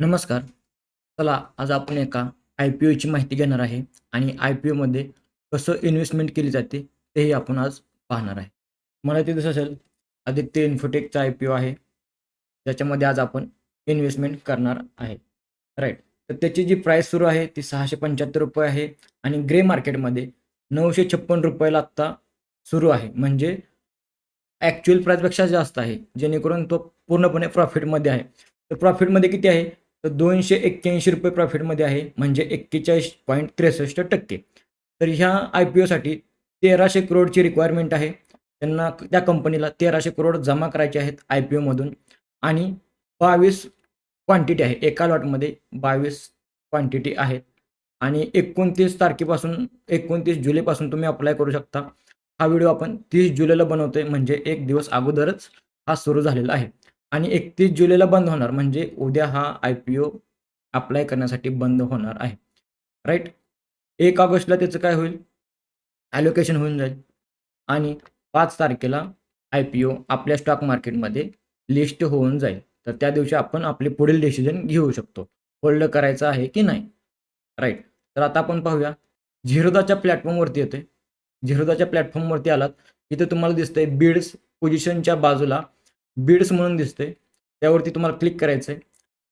नमस्कार. चला आज आपण एका IPOची माहिती घेणार आहे आणि IPOमध्ये कसं इन्व्हेस्टमेंट केली जाते तेही आपण आज पाहणार आहे. मला ते दिसत असेल आदित्य इन्फोटेकचा IPO आहे. त्याच्यामध्ये आज आपण इन्व्हेस्टमेंट करणार आहे. राइट. तर त्याची जी प्राईस सुरू आहे ती ₹675 आहे आणि ग्रे मार्केटमध्ये ₹956 ला आत्ता सुरू आहे. म्हणजे ॲक्चुअल प्राईसपेक्षा जास्त आहे. जेणेकरून तो पूर्णपणे प्रॉफिटमध्ये आहे. तर प्रॉफिटमध्ये किती आहे? तर ₹281 प्रॉफिटमध्ये आहे. म्हणजे 41.63%. तर ह्या IPOसाठी 1,300 करोडची रिक्वायरमेंट आहे. त्यांना त्या कंपनीला 1,300 करोड जमा करायचे आहेत IPOमधून आणि 22 क्वांटिटी आहे. एका लॉटमध्ये 22 क्वांटिटी आहेत आणि 29 तारखेपासून 29 जुलैपासून तुम्ही अप्लाय करू शकता. हा व्हिडिओ आपण 30 जुलैला बनवतोय म्हणजे एक दिवस अगोदरच हा सुरू झालेला आहे आणि 31 जुलैला बंद होणार म्हणजे उद्या हा IPO अप्लाय करण्यासाठी बंद होणार आहे. राइट. 1 ऑगस्टला त्याचं काय होईल? ॲलोकेशन होऊन जाईल आणि 5 तारखेला IPO आपल्या स्टॉक मार्केटमध्ये लिस्ट होऊन जाईल. तर त्या दिवशी आपण आपले पुढील डिसिजन घेऊ शकतो. होल्ड करायचं आहे की नाही? राइट. तर आता आपण पाहूया. झिरोधाच्या प्लॅटफॉर्मवरती येतोय. झिरोधाच्या प्लॅटफॉर्मवरती आलात, इथे तुम्हाला दिसतंय बिड्स पोझिशनच्या बाजूला बिड्स म्हणून दिसतंय. त्यावरती तुम्हाला क्लिक करायचं आहे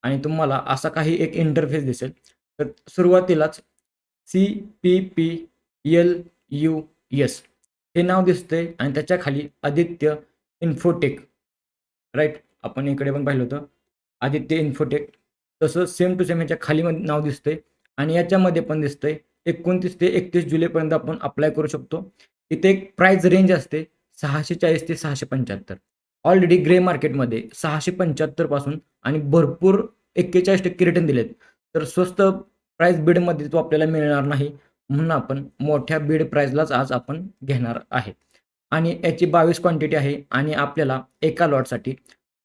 आणि तुम्हाला असा काही एक इंटरफेस दिसेल. तर सुरुवातीलाच CPPLUS हे नाव दिसतंय आणि त्याच्या खाली आदित्य इन्फोटेक. राइट. आपण इकडे पण पाहिलं होतं आदित्य इन्फोटेक. तसं सेम टू सेम ह्याच्या खाली नाव दिसतंय आणि याच्यामध्ये पण दिसतंय 29 ते 31 जुलैपर्यंत आपण अप्लाय करू शकतो. इथे एक प्राइस रेंज असते 640 ते 675. ऑलरेडी ग्रे मार्केटमध्ये 675 पासून आणि भरपूर 41% रिटर्न दिलेत. तर स्वस्त प्राइस बिडमध्ये तो आपल्याला मिळणार नाही. म्हणून आपण मोठ्या बिड प्राइसलाच आज आपण घेणार आहे. आणि याची 22 क्वांटिटी आहे आणि आपल्याला एका लॉटसाठी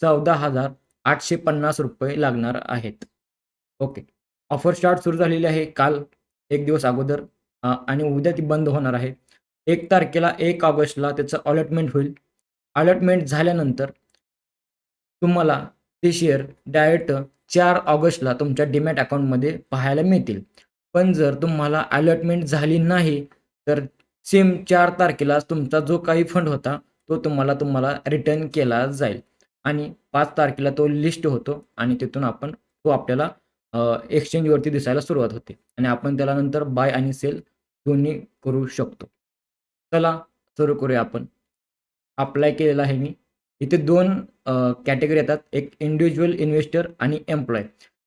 ₹14,850 लागणार आहेत. ओके. ऑफर स्टार्ट सुरू झालेली आहे काल एक दिवस अगोदर आणि उद्या ती बंद होणार आहे. 1 तारखेला 1 ऑगस्टला त्याचं अलॉटमेंट होईल. अलॉटमेंट झाल्यानंतर तुम्हाला ते शेअर डायरेक्ट 4 ऑगस्टला तुमच्या डीमॅट अकाउंटमध्ये पाहायला मिळतील. पण जर तुम्हाला अलॉटमेंट झाली नाही, तर सेम 4 तारखेलाच तुमचा जो काही फंड होता, तो तुम्हाला रिटर्न केला जाईल आणि 5 तारखेला तो लिस्ट होतो आणि तिथून तो आपल्याला एक्सचेंजवरती दिसायला सुरुवात होते आणि आपण त्याला नंतर बाय आणि सेल दोन्ही करू शकतो. चला सुरू करूया आपण. अप्लाय केलेला आहे मी. इथे 2 कॅटेगरी येतात. एक इंडिव्हिज्युअल इन्व्हेस्टर आणि एम्प्लॉयी.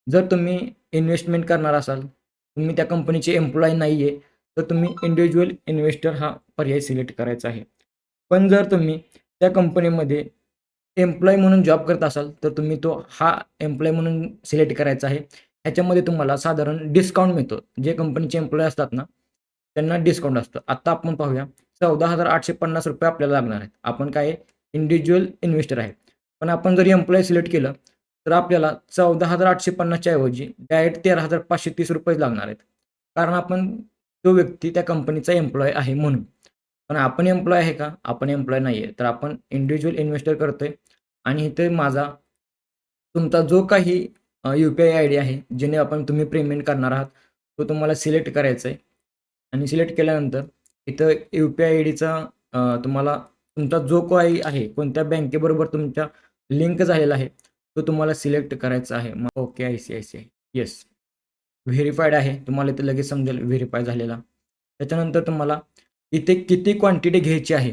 जर तुम्ही इन्व्हेस्टमेंट करणार असाल, तुम्ही त्या कंपनीचे एम्प्लॉयी नाही आहे, तर तुम्ही इंडिव्हिज्युअल इन्व्हेस्टर हा पर्याय सिलेक्ट करायचा आहे. पण जर तुम्ही त्या कंपनीमध्ये एम्प्लॉयी म्हणून जॉब करत असाल, तर तुम्ही हा एम्प्लॉयी म्हणून सिलेक्ट करायचा आहे. ह्याच्यामध्ये तुम्हाला साधारण डिस्काउंट मिळतो. जे कंपनीचे एम्प्लॉयी असतात ना, त्यांना डिस्काउंट असतं. आता आपण पाहूया ₹14,850 आपल्याला लागणार आहेत. आपण काय इंडिव्हिज्युअल इन्व्हेस्टर आहे. पण आपण जर एम्प्लॉयी सिलेक्ट केलं, तर आपल्याला 14,850 च्या ऐवजी डायरेक्ट ₹13,530 लागणार आहेत. कारण आपण तो व्यक्ती त्या कंपनीचा एम्प्लॉयी आहे म्हणून. पण आपण एम्प्लॉयी आहे का? आपण एम्प्लॉयी नाही आहे. तर आपण इंडिव्हिज्युअल इन्व्हेस्टर करतोय आणि इथे तुमचा जो काही UPI आयडी आहे, ज्याने तुम्ही पेमेंट करणार आहात, तो तुम्हाला सिलेक्ट करायचा आहे आणि सिलेक्ट केल्यानंतर इथं UPI आयडीचा तुम्हाला तुमचा जो काही आहे, कोणत्या बँकेबरोबर तुमच्या लिंक झालेला आहे, तो तुम्हाला सिलेक्ट करायचा आहे. मग ओके, ICICI. येस. व्हेरिफाईड आहे. तुम्हाला इथे लगेच समजेल व्हेरिफाय झालेला. त्याच्यानंतर तुम्हाला इथे किती क्वांटिटी घ्यायची आहे.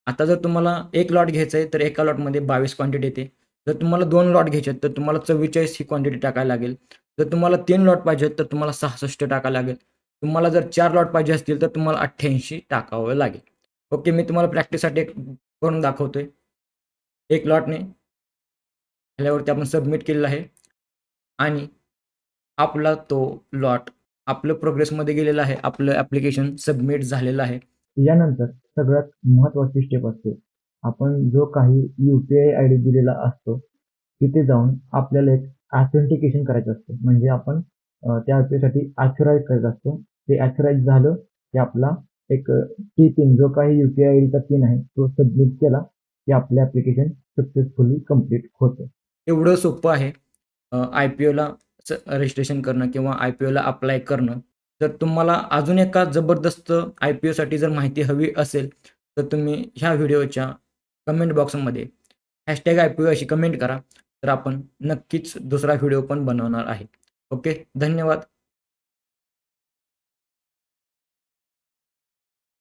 आता जर तुम्हाला 1 लॉट घ्यायचा आहे, तर एका लॉटमध्ये 22 क्वांटिटी येते. जर तुम्हाला 2 लॉट घ्यायचे आहेत, तर तुम्हाला 44 ही क्वांटिटी टाकायला लागेल. जर तुम्हाला 3 लॉट पाहिजे आहेत, तर तुम्हाला 66 टाकायला लागेल. तुम्हाला जर 4 लॉट पाहिजे असतील, तर तुम्हाला 88 टाकावं लागेल. ओके, मी तुम्हाला प्रॅक्टिससाठी एक करून दाखवतोय. 1 लॉटने ह्याच्यावरती आपण सबमिट केलेलं आहे आणि आपला तो लॉट आपलं प्रोग्रेसमध्ये गेलेला आहे. आपलं ॲप्लिकेशन सबमिट झालेलं आहे. यानंतर सगळ्यात महत्त्वाची स्टेप असते. आपण जो काही UPI आयडी दिलेला असतो, तिथे जाऊन आपल्याला एक ऑथेंटिकेशन करायचं असतं. म्हणजे आपण त्या ॲपसाठी ऑथराईज करायचं असतो. ते ऑथराईज झालं की आपला एक पिन जो काही UPI आयडीचा पिन आहे, तो सबमिट केला की आपलं ॲप्लिकेशन सक्सेसफुली कंप्लीट होतं. एवढं सोपं आहे. IPOला रजिस्ट्रेशन करणं किंवा IPOला अप्लाय करणं. जर तुम्हाला अजून एका जबरदस्त IPOसाठी जर माहिती हवी असेल, तर तुम्ही ह्या व्हिडिओच्या कमेंट बॉक्समध्ये #IPO अशी कमेंट करा. तर आपण नक्कीच दुसरा व्हिडिओ पण बनवणार आहे. ओके. धन्यवाद.